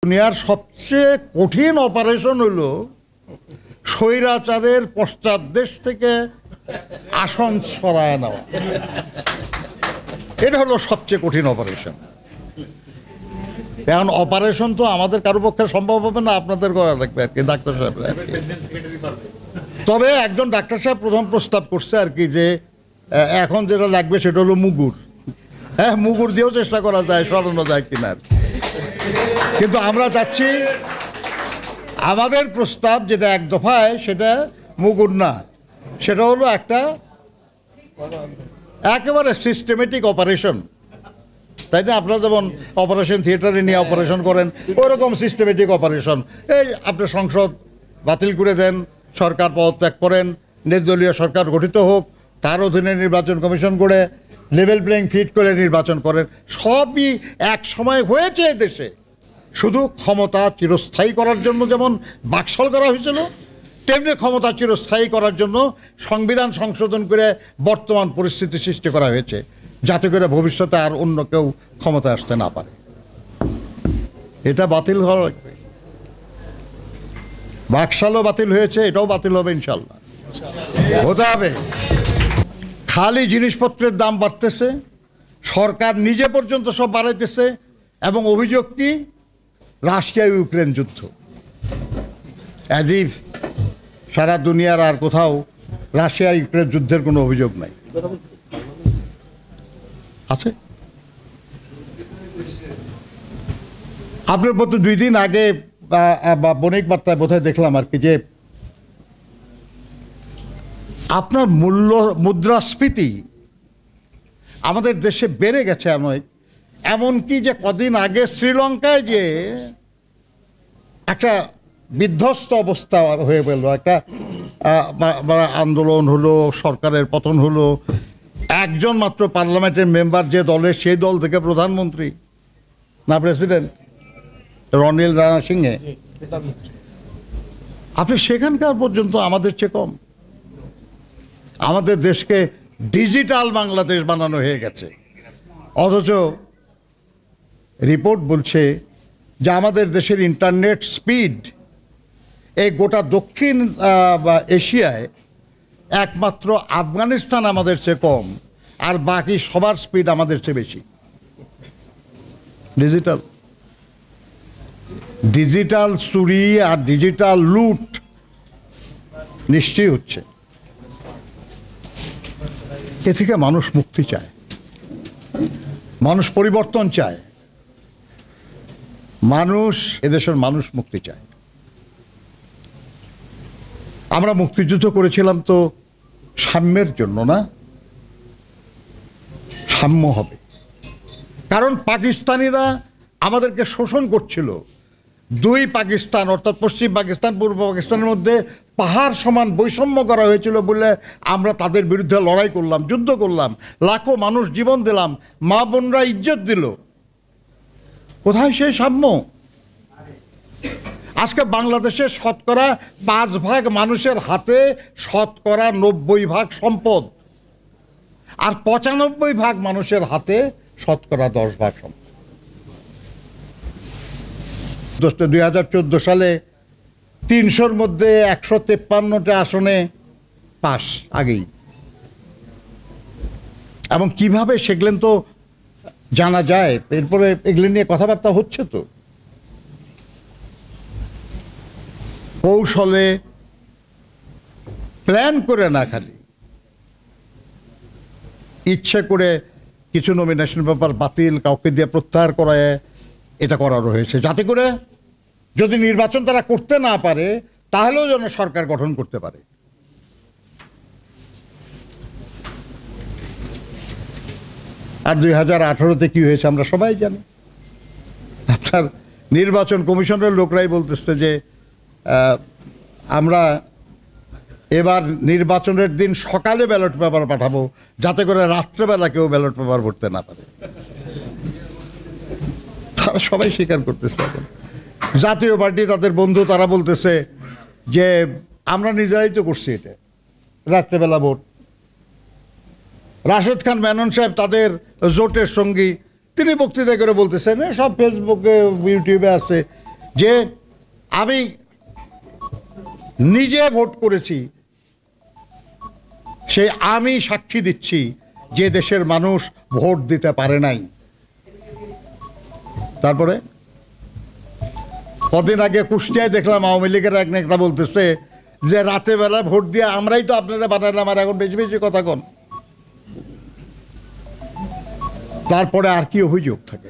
দুনিয়ার সবচেয়ে কঠিন অপারেশন হলো স্বৈরাচারের পশ্চাৎদেশ থেকে আসন সরায় নেওয়া। এটা হলো সবচেয়ে কঠিন অপারেশন। এখন অপারেশন তো আমাদের কারো পক্ষে সম্ভব হবে না, আপনাদের করা লাগবে আর কি, ডাক্তার সাহেব। তবে একজন ডাক্তার সাহেব প্রথম প্রস্তাব করছে আর কি, যে এখন যেটা লাগবে সেটা হলো মুগুর। হ্যাঁ, মুগুর দিয়েও চেষ্টা করা যায়, সরানো যায় কিনা। কিন্তু আমরা চাচ্ছি আমাদের প্রস্তাব যেটা এক দফায়, সেটা মুগুর না, সেটা হলো একটা একেবারে সিস্টেমেটিক অপারেশন। তাই না? আপনারা যেমন অপারেশন থিয়েটারে নিয়ে অপারেশন করেন, ওইরকম সিস্টেমেটিক অপারেশন। এই আপনার সংসদ বাতিল করে দেন, সরকার পদত্যাগ করেন, নির্দলীয় সরকার গঠিত হোক, তার অধীনে নির্বাচন কমিশন করে লেভেল প্লেইং ফিল্ড করে নির্বাচন করেন। সবই এক সময় হয়েছে দেশে। শুধু ক্ষমতা চিরস্থায়ী করার জন্য যেমন বাকশাল করা হয়েছিল, তেমনি ক্ষমতা চিরস্থায়ী করার জন্য সংবিধান সংশোধন করে বর্তমান পরিস্থিতি সৃষ্টি করা হয়েছে, যাতে করে ভবিষ্যতে আর অন্য কেউ ক্ষমতা আসতে না পারে। এটা বাতিল হওয়া লাগবে। বাকশালও বাতিল হয়েছে, এটাও বাতিল হবে ইনশাল্লাহ, হতে হবে। খালি জিনিসপত্রের দাম বাড়তেছে, সরকার নিজে পর্যন্ত সব বাড়াইতেছে, এবং অভিযোগ কি? রাশিয়া ইউক্রেন যুদ্ধ। অ্যাজ ইফ সারা দুনিয়ার আর কোথাও রাশিয়া ইউক্রেন যুদ্ধের কোনো অভিযোগ নাই। আছে? আপনার মতো 2 দিন আগে বা বণিক বার্তায় বোধহয় দেখলাম আর কি, যে আপনার মুদ্রাস্ফীতি আমাদের দেশে বেড়ে গেছে অনেক। এমনকি যে কদিন আগে শ্রীলঙ্কায় যে একটা বিধ্বস্ত অবস্থা হয়ে গেল, একটা আন্দোলন হলো, সরকারের পতন হলো, একজন মাত্র পার্লামেন্টের মেম্বার যে দলের, সেই দল থেকে প্রধানমন্ত্রী না প্রেসিডেন্ট, রনিল রানা সিংহে। আপনি সেখানকার পর্যন্ত আমাদের চেয়ে কম। আমাদের দেশকে ডিজিটাল বাংলাদেশ বানানো হয়ে গেছে, অথচ রিপোর্ট বলছে যে আমাদের দেশের ইন্টারনেট স্পিড এই গোটা দক্ষিণ এশিয়ায় একমাত্র আফগানিস্তান আমাদের চেয়ে কম, আর বাকি সবার স্পিড আমাদের চেয়ে বেশি। ডিজিটাল চুরি আর ডিজিটাল লুট নিশ্চয়ই হচ্ছে। এ থেকে মানুষ মুক্তি চায়, মানুষ পরিবর্তন চায়, এদেশের মানুষ মুক্তি চায়। আমরা মুক্তিযুদ্ধ করেছিলাম তো সাম্যের জন্য না, সাম্য হবে। কারণ পাকিস্তানিরা আমাদেরকে শোষণ করছিল। 2 পাকিস্তান, অর্থাৎ পশ্চিম পাকিস্তান পূর্ব পাকিস্তানের মধ্যে পাহাড় সমান বৈষম্য করা হয়েছিল বলে আমরা তাদের বিরুদ্ধে লড়াই করলাম, যুদ্ধ করলাম, লাখো মানুষ জীবন দিলাম, মা বোনরা ইজ্জত দিল। কোথায় সেই সাম্য? আজকে বাংলাদেশের শতকরা 5 ভাগ মানুষের হাতে শতকরা 90 ভাগ সম্পদ, আর 95 ভাগ মানুষের হাতে শতকরা 10 ভাগ সম্পদ। 2014 সালে 300-র মধ্যে 153টা আসনে পাস আগেই। এবং কিভাবে সেগুলো তো জানা যায়, এরপরে এগুলো নিয়ে কথাবার্তা হচ্ছে তো। কৌশলে প্ল্যান করে না, খালি ইচ্ছে করে কিছু নমিনেশন পেপার বাতিল, কাউকে দিয়ে প্রত্যাহার করায়, এটা করানো হয়েছে যাতে করে যদি নির্বাচন তারা করতে না পারে, তাহলেও যেন সরকার গঠন করতে পারে। আর 2018-তে কি হয়েছে আমরা সবাই জানি। আপনার নির্বাচন কমিশনের লোকরাই বলতেছে যে আমরা এবার নির্বাচনের দিন সকালে ব্যালট পেপার পাঠাবো, যাতে করে রাত্রেবেলা কেউ ব্যালট পেপার ভরতে না পারে। তারা সবাই স্বীকার করতেছে। এখন জাতীয় পার্টি, তাদের বন্ধু, তারা বলতেছে যে আমরা নিজেরাই তো করছি এটা, রাত্রেবেলা ভোট। রাশেদ খান মেনন সাহেব, তাদের জোটের সঙ্গী, তিনি বক্তৃতা করে বলতেছেন, সব ফেসবুকে ইউটিউবে আছে, যে আমি নিজে ভোট করেছি, সেই আমি সাক্ষী দিচ্ছি যে দেশের মানুষ ভোট দিতে পারে নাই। তারপরে কদিন আগে কুষ্টিয়ায় দেখলাম আওয়ামী লীগের এক নেতা বলতেছে যে রাতে বেলা ভোট দিয়ে আমরাই তো আপনারা বানালাম, আর এখন বেশি বেশি কথা কন। তারপরে আর কি অভিযোগ থাকে?